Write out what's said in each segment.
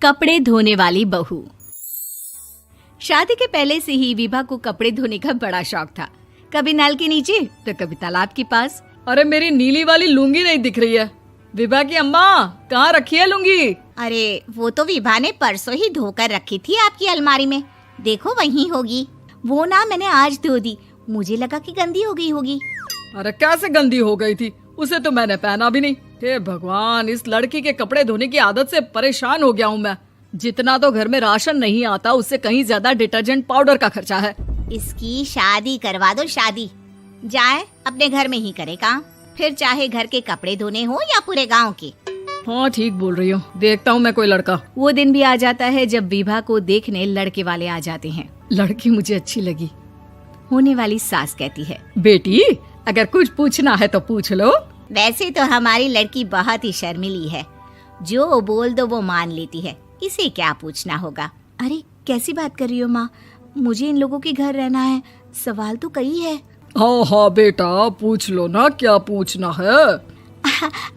कपड़े धोने वाली बहू। शादी के पहले से ही विभा को कपड़े धोने का बड़ा शौक था। कभी नल के नीचे तो कभी तालाब के पास। अरे मेरी नीली वाली लुंगी नहीं दिख रही है। विभा की अम्मा, कहाँ रखी है लुंगी? अरे वो तो विभा ने परसों ही धोकर रखी थी आपकी अलमारी में, देखो वहीं होगी। वो ना मैंने आज धो दी, मुझे लगा कि गंदी हो गई होगी। अरे कैसे गंदी हो गई थी? उसे तो मैंने पहना भी नहीं। हे भगवान, इस लड़की के कपड़े धोने की आदत से परेशान हो गया हूँ मैं। जितना तो घर में राशन नहीं आता, उससे कहीं ज्यादा डिटर्जेंट पाउडर का खर्चा है। इसकी शादी करवा दो, शादी जाए अपने घर में ही करे काम, फिर चाहे घर के कपड़े धोने हो या पूरे गांव के। हाँ ठीक बोल रही हूँ, देखता हूँ मैं कोई लड़का। वो दिन भी आ जाता है जब विभा को देखने लड़के वाले आ जाते हैं। लड़की मुझे अच्छी लगी। होने वाली सास कहती है, बेटी अगर कुछ पूछना है तो पूछ लो। वैसे तो हमारी लड़की बहुत ही शर्मीली है, जो बोल दो वो मान लेती है, इसे क्या पूछना होगा। अरे कैसी बात कर रही हो माँ, मुझे इन लोगों के घर रहना है, सवाल तो कई है। हाँ हाँ बेटा, पूछ लो ना, क्या पूछना है।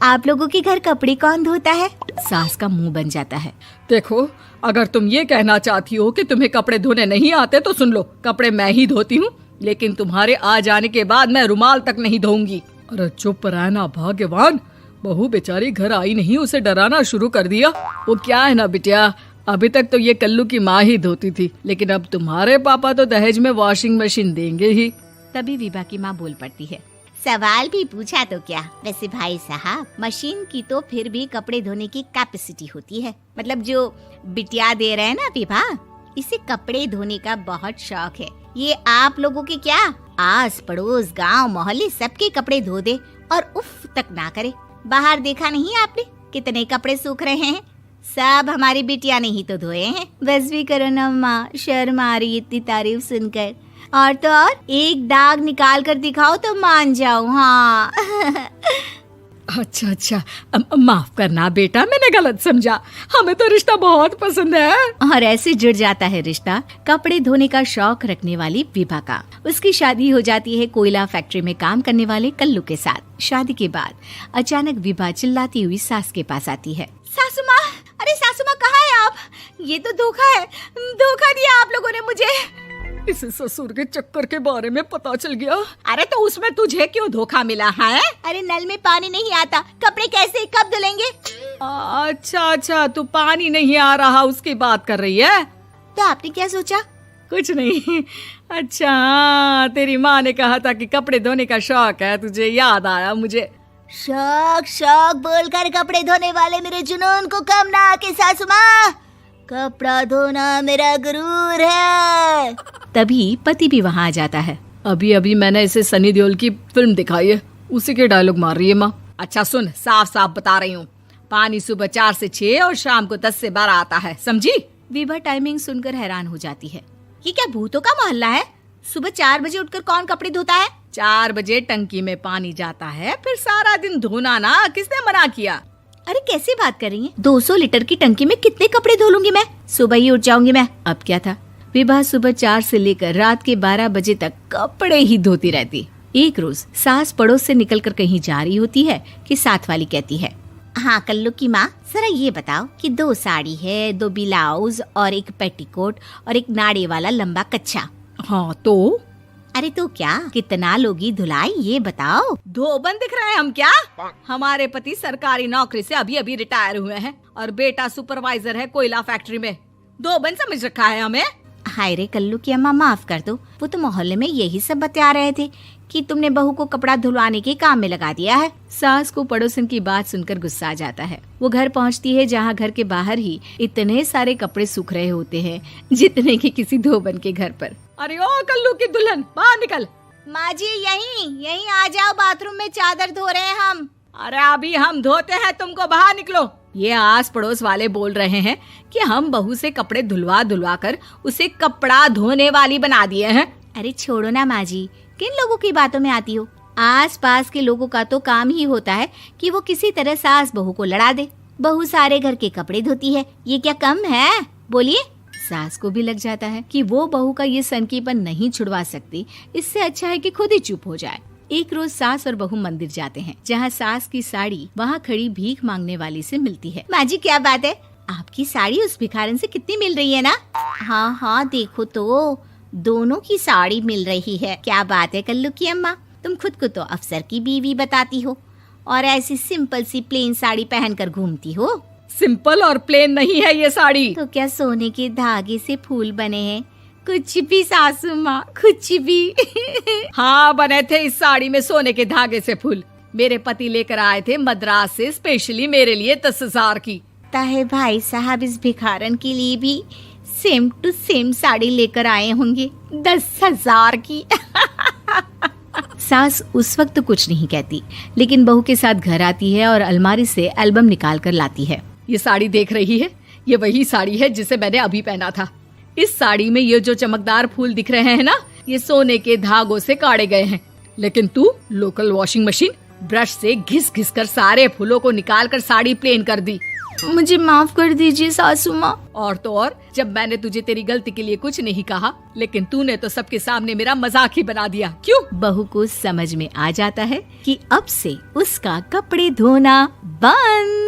आप लोगों के घर कपड़े कौन धोता है? सास का मुंह बन जाता है। देखो, अगर तुम ये कहना चाहती हो कि तुम्हें कपड़े धोने नहीं आते तो सुन लो, कपड़े मैं ही धोती हूँ, लेकिन तुम्हारे आ जाने के बाद मैं रुमाल तक नहीं धोऊंगी। अरे चुप रहना भाग्यवान, बहू बेचारी घर आई नहीं, उसे डराना शुरू कर दिया। वो क्या है ना बिटिया, अभी तक तो ये कल्लू की माँ ही धोती थी, लेकिन अब तुम्हारे पापा तो दहेज में वॉशिंग मशीन देंगे ही। तभी विभा की माँ बोल पड़ती है, सवाल भी पूछा तो क्या। वैसे भाई साहब, मशीन की तो फिर भी कपड़े धोने की कैपेसिटी होती है। मतलब जो बिटिया दे रहे हैं ना विभा, इसे कपड़े धोने का बहुत शौक है। ये आप लोगों के क्या, आस पड़ोस गांव मोहल्ले सबके कपड़े धो दे और उफ तक ना करे। बाहर देखा नहीं आपने कितने कपड़े सूख रहे हैं? सब हमारी बिटिया ने ही तो धोए हैं। बस भी करो ना माँ, शर्म आ रही इतनी तारीफ सुनकर। और तो और एक दाग निकाल कर दिखाओ तो मान जाओ। हाँ अच्छा अच्छा, माफ करना बेटा, मैंने गलत समझा। हमें तो रिश्ता बहुत पसंद है। और ऐसे जुड़ जाता है रिश्ता कपड़े धोने का शौक रखने वाली विभा का। उसकी शादी हो जाती है कोयला फैक्ट्री में काम करने वाले कल्लू के साथ। शादी के बाद अचानक विभा चिल्लाती हुई सास के पास आती है। सासू माँ, अरे सासू माँ कहाँ है आप? ये तो धोखा है, धोखा दिया आप लोगों ने मुझे। इसे ससुर के चक्कर के बारे में पता चल गया। अरे तो उसमें तुझे क्यों धोखा मिला है? अरे नल में पानी नहीं आता, कपड़े कैसे कब धुलेंगे? अच्छा अच्छा, तू पानी नहीं आ रहा उसकी बात कर रही है। तो आपने क्या सोचा? कुछ नहीं। अच्छा, तेरी माँ ने कहा था कि कपड़े धोने का शौक है तुझे, याद आया मुझे। शौक शौक बोलकर कपड़े धोने वाले मेरे जुनून को कम ना आके सासू माँ, कपड़ा धोना मेरा गुरूर है। तभी पति भी वहाँ आ जाता है। अभी अभी मैंने इसे सनी देओल की फिल्म दिखाई है, उसी के डायलॉग मार रही है माँ। अच्छा सुन, साफ साफ बता रही हूँ, पानी सुबह 4 से 6 और शाम को 10 से 12 आता है, समझी? विभा टाइमिंग सुनकर हैरान हो जाती है। ये क्या भूतों का मोहल्ला है? सुबह 4 बजे उठकर कौन कपड़े धोता है? 4 बजे टंकी में पानी जाता है, फिर सारा दिन धोना ना, किसने मना किया? अरे कैसी बात कर रही हैं? 200 लीटर की टंकी में कितने कपड़े धो लूंगी मैं, सुबह ही उठ जाऊंगी मैं। अब क्या था, विभा सुबह 4 से लेकर रात के 12 बजे तक कपड़े ही धोती रहती। एक रोज सास पड़ोस से निकलकर कहीं जा रही होती है कि साथ वाली कहती है, हाँ कल्लू की माँ, जरा ये बताओ कि 2 साड़ी है, 2 ब्लाउज और एक पेटीकोट और एक नाड़े वाला लंबा कच्छा। हाँ तो? अरे तो क्या, कितना लोगी धुलाई ये बताओ। धोबन दिख रहे हैं हम क्या? हमारे पति सरकारी नौकरी से अभी अभी रिटायर हुए हैं और बेटा सुपरवाइजर है कोयला फैक्ट्री में। धोबन समझ रखा है हमें। हाय रे कल्लू की अम्मा, माफ कर दो, वो तो मोहल्ले में यही सब बता रहे थे कि तुमने बहू को कपड़ा धुलवाने के काम में लगा दिया है। सास को पड़ोसन की बात सुनकर गुस्सा आ जाता है। वो घर पहुंचती है जहां घर के बाहर ही इतने सारे कपड़े सूख रहे होते हैं जितने कि किसी धोबन के घर पर। अरे ओ कल्लू की दुल्हन, बाहर निकल। माँ जी यहीं आ जाओ, बाथरूम में चादर धो रहे हैं हम। अरे अभी हम धोते हैं, तुमको बाहर निकलो। ये आस पड़ोस वाले बोल रहे हैं कि हम बहू से कपड़े धुलवा धुलवा कर उसे कपड़ा धोने वाली बना दिए हैं। अरे छोड़ो ना माँ जी, किन लोगों की बातों में आती हो? आस पास के लोगों का तो काम ही होता है कि वो किसी तरह सास बहू को लड़ा दे। बहू सारे घर के कपड़े धोती है, ये क्या कम है? बोलिए। सास को भी लग जाता है कि वो बहू का ये सनकीपन नहीं छुड़वा सकती, इससे अच्छा है कि खुद ही चुप हो जाए। एक रोज सास और बहू मंदिर जाते हैं, जहाँ सास की साड़ी वहाँ खड़ी भीख मांगने वाली से मिलती है। माँ जी क्या बात है, आपकी साड़ी उस भिखारन से कितनी मिल रही है ना? हाँ हाँ देखो तो, दोनों की साड़ी मिल रही है। क्या बात है कल्लू की अम्मा, तुम खुद को तो अफसर की बीवी बताती हो और ऐसी सिंपल सी प्लेन साड़ी पहनकर घूमती हो। सिंपल और प्लेन नहीं है ये साड़ी। तो क्या सोने के धागे से फूल बने हैं? कुछ भी सासू माँ, कुछ भी। हाँ बने थे इस साड़ी में सोने के धागे से फूल। मेरे पति लेकर आए थे मद्रास से स्पेशली मेरे लिए 10,000 की। ताहे भाई साहब इस भिखारन के लिए भी सेम टू सेम साड़ी लेकर आए होंगे 10,000 की। सास उस वक्त तो कुछ नहीं कहती, लेकिन बहू के साथ घर आती है और अलमारी से एल्बम निकाल कर लाती है। ये साड़ी देख रही है, ये वही साड़ी है जिसे मैंने अभी पहना था। इस साड़ी में ये जो चमकदार फूल दिख रहे हैं ना, ये सोने के धागों से काढ़े गए हैं। लेकिन तू लोकल वॉशिंग मशीन ब्रश से घिस घिस कर सारे फूलों को निकाल कर साड़ी प्लेन कर दी। मुझे माफ कर दीजिए सासू माँ। और तो और, जब मैंने तुझे तेरी गलती के लिए कुछ नहीं कहा, लेकिन तूने तो सबके सामने मेरा मजाक ही बना दिया। क्यों? बहू को समझ में आ जाता है कि अब से उसका कपड़े धोना बंद।